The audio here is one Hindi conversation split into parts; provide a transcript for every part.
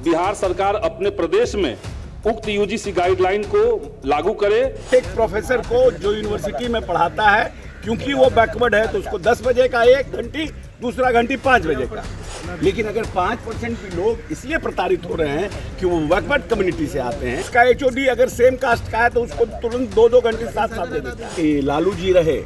बिहार सरकार अपने प्रदेश में उक्त यूजीसी गाइडलाइन को लागू करे। एक प्रोफेसर को जो यूनिवर्सिटी में पढ़ाता है, क्योंकि वो बैकवर्ड है तो उसको 10 बजे का 1 घंटी, दूसरा घंटी 5 बजे का। लेकिन अगर 5% भी लोग इसलिए प्रताड़ित हो रहे हैं कि वो बैकवर्ड कम्युनिटी से आते हैं, इसका HOD अगर सेम कास्ट का है तो उसको तुरंत 2-2 घंटे साथ दे देता है। लालू जी रहे,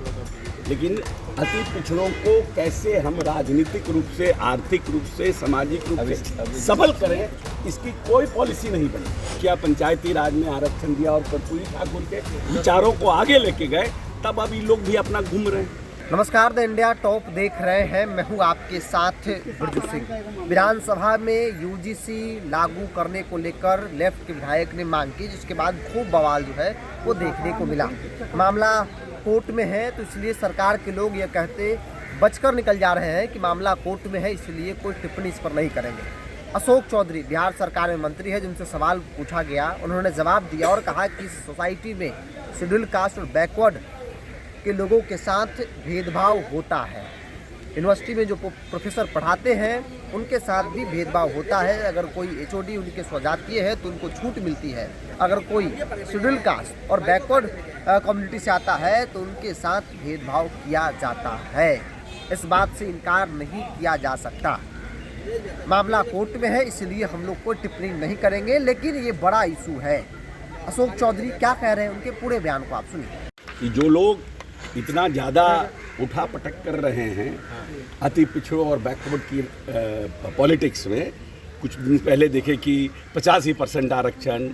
लेकिन अति पिछड़ों को कैसे हम राजनीतिक रूप से, आर्थिक रूप से, सामाजिक रूप से सबल करें, इसकी कोई पॉलिसी नहीं बनी। क्या पंचायती राज में आरक्षण दिया और कर्पूरी ठाकुर के विचारों को आगे लेके गए, तब अभी लोग भी अपना घूम रहे हैं। नमस्कार, द इंडिया टॉप देख रहे हैं। मैं हूं आपके साथ ब्रजू सिंह। विधानसभा में यूजीसी लागू करने को लेकर लेफ्ट के विधायक ने मांग की, जिसके बाद खूब बवाल जो है वो देखने को मिला। मामला कोर्ट में है तो इसलिए सरकार के लोग ये कहते बचकर निकल जा रहे हैं कि मामला कोर्ट में है, इसलिए कोई टिप्पणी इस पर नहीं करेंगे। अशोक चौधरी बिहार सरकार में मंत्री है, जिनसे सवाल पूछा गया, उन्होंने जवाब दिया और कहा कि इस सोसाइटी में शेड्यूल कास्ट और बैकवर्ड के लोगों के साथ भेदभाव होता है। यूनिवर्सिटी में जो प्रोफेसर पढ़ाते हैं उनके साथ भी भेदभाव होता है। अगर कोई HOD उनके स्वजातीय है तो उनको छूट मिलती है, अगर कोई शेड्यूल कास्ट और बैकवर्ड कम्युनिटी से आता है तो उनके साथ भेदभाव किया जाता है। इस बात से इनकार नहीं किया जा सकता। मामला कोर्ट में है, इसलिए हम लोग कोई टिप्पणी नहीं करेंगे, लेकिन ये बड़ा इशू है। अशोक चौधरी क्या कह रहे हैं, उनके पूरे बयान को आप सुनिए। कि जो लोग इतना ज़्यादा उठा पटक कर रहे हैं अति पिछड़ों और बैकवर्ड की पॉलिटिक्स में, कुछ दिन पहले देखे कि 85% आरक्षण,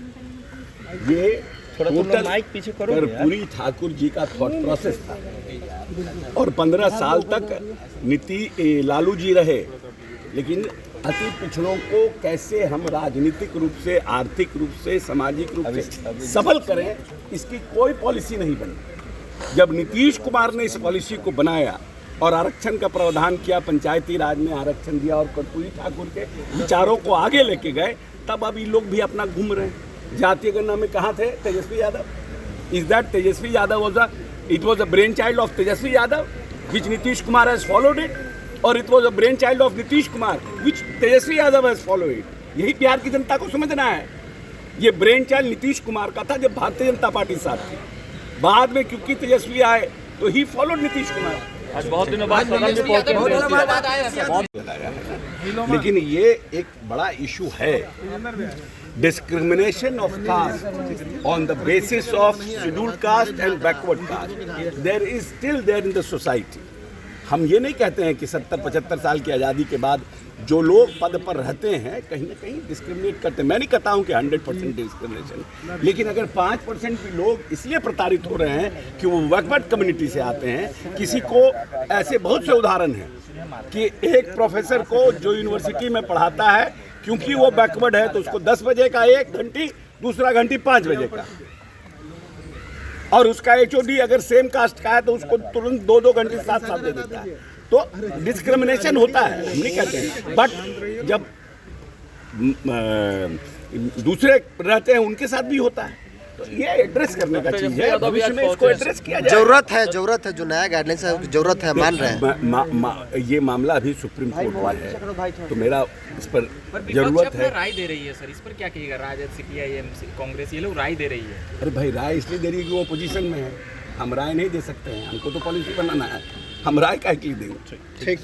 ये टोटल कर्पूरी ठाकुर जी का थॉट प्रोसेस था। और 15 साल तक लालू जी रहे, लेकिन अति पिछड़ों को कैसे हम राजनीतिक रूप से, आर्थिक रूप से, सामाजिक रूप से सबल करें, इसकी कोई पॉलिसी नहीं बनी। जब नीतीश कुमार ने इस पॉलिसी को बनाया और आरक्षण का प्रावधान किया, पंचायती राज में आरक्षण दिया और कर्पूरी ठाकुर के विचारों को आगे लेके गए, तब अभी लोग भी अपना घूम रहे हैं। जातीय गणना में कहाँ थे Tejashwi Yadav? Is that Tejashwi Yadav was a brainchild of Tejashwi Yadav which Nitish Kumar has followed it, और it was a brainchild of Nitish Kumar which Tejashwi Yadav has followed it। यही बिहार की जनता को समझना है। ये ब्रेनचाइल्ड नीतीश कुमार का था जब भारतीय जनता पार्टी साथ थी। बाद में क्योंकि तेजस्वी आए तो ही फॉलोड नीतीश कुमार। आज बहुत दिनों बाद लेकिन ये एक बड़ा इशू है, discrimination of caste on the basis of scheduled caste and backward caste there is still there in the society. हम ये नहीं कहते हैं कि 70-75 साल की आज़ादी के बाद जो लोग पद पर रहते हैं कहीं ना कहीं डिस्क्रिमिनेट करते हैं। मैं नहीं कहता हूँ कि 100% डिस्क्रिमिनेशन, लेकिन अगर 5% भी लोग इसलिए प्रताड़ित हो रहे हैं कि वो बैकवर्ड कम्युनिटी से आते हैं। किसी को ऐसे बहुत से उदाहरण हैं कि एक प्रोफेसर को जो यूनिवर्सिटी में पढ़ाता है, क्योंकि वो बैकवर्ड है तो उसको 10 बजे का 1 घंटी, दूसरा घंटी 5 बजे का। और उसका HOD अगर सेम कास्ट का है तो उसको तुरंत 2-2 घंटे साथ दे देता है। तो डिस्क्रिमिनेशन होता है, हम नहीं कहते हैं, बट जब दूसरे रहते हैं उनके साथ भी होता है। तो ये एड्रेस करने का चीज है, भविष्य में इसको एड्रेस किया जाए। जरूरत है जो नया गाइडलाइंस है, जरूरत है, मान रहे हैं। ये मामला अभी सुप्रीम कोर्ट में है, तो मेरा इस पर जरूरत है। राय दे रही है सर, इस पर क्या कहिएगा? राजद, CPIM, कांग्रेस, ये लोग राय दे रही है। अरे भाई, राय इसलिए दे रही है कि वो पोजीशन में है। हम राय नहीं दे सकते हैं, हमको तो पॉलिसी बनाना है। हम राय क्या की देंगे? ठीक।